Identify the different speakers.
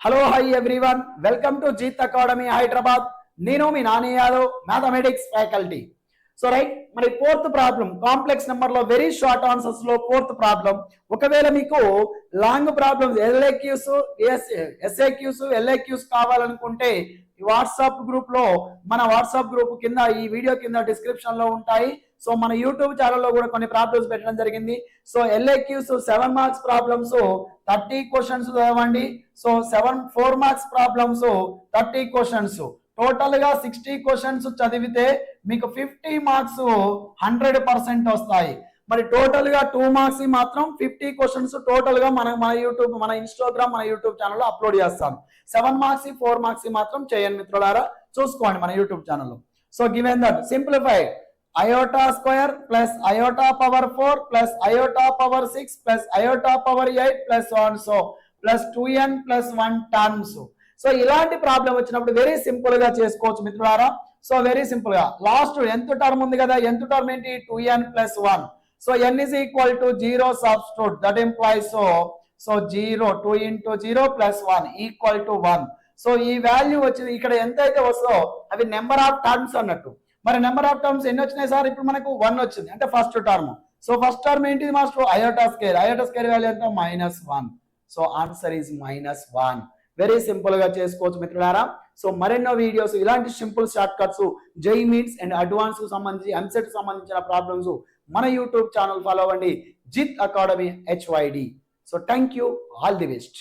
Speaker 1: Hello hi everyone, welcome to Jeet academy Hyderabad. నేను మీ Nani Yadav, mathematics faculty. So right, మరి fourth problem complex number లో very short answers లో fourth problem. ఒకవేళ మీకు long problems LAQs SAQs LAQs కావాలనుకుంటే వాట్సాప్ గ్రూప్ లో, మన వాట్సాప్ గ్రూప్ కింద ఈ వీడియో కింద డిస్క్రిప్షన్ లో ఉంటాయి. సో మన యూట్యూబ్ ఛానల్లో కూడా కొన్ని ప్రాబ్లమ్స్ పెట్టడం జరిగింది. So LAQs 7 marks problems 30 questions చదవండి. So 4 marks problems 30 questions, total గా 60 క్వశ్చన్స్ చదివితే మీకు 50 మార్క్స్ 100% వస్తాయి. మరి టోటల్ గా 2 మార్క్స్ మాత్రం 50 క్వశ్చన్స్ టోటల్ గా మన యూట్యూబ్, మన ఇన్స్టాగ్రామ్, మన యూట్యూబ్ ఛానల్లో అప్లోడ్ చేస్తాం. 7 మార్క్స్ 4 మార్క్స్ మాత్రం చేయండి మిత్రులారా, చూసుకోండి మన యూట్యూబ్ ఛానల్లో. So given that simplify iota square plus iota power 4 plus iota power 6 plus iota power 8 plus so on so plus 2n plus 1 terms. So ఇలాంటి ప్రాబ్లం వచ్చినప్పుడు వెరీ సింపుల్ గా చేసుకోవచ్చు మిత్రులారా. సో వెరీ సింపుల్ గా last nth term ఉంది కదా, nth term ఏంటి 2n plus 1. So n is equal to 0 substitute, that implies so 0 2 into 0 plus 1 equal to 1. So ఈ వాల్యూ వచ్చింది ఇక్కడ ఎంత అయితే వస్తుందో అవి నెంబర్ ఆఫ్ టర్మ్స్ అన్నట్టు. మరి నెంబర్ ఆఫ్ టర్మ్స్ ఎన్ని వచ్చినాయి సార్? ఇప్పుడు మనకు 1 వచ్చింది, అంటే first term. So first term ఏంటిది master? Iota square. Iota square value ఎంత? -1. So answer is -1. Very simple గా చేసుకోవచ్చు మిత్రులారా. సో మరెన్నో వీడియోస్ ఇలాంటి simple short cuts, JEE mains and advance సంబంధించి ఎంసెట్ సంబంధించిన ప్రాబ్లమ్స్ మన యూట్యూబ్ ఛానల్ ఫాలో అవ్వండి, Jeet academy HYD. So thank you, all the best.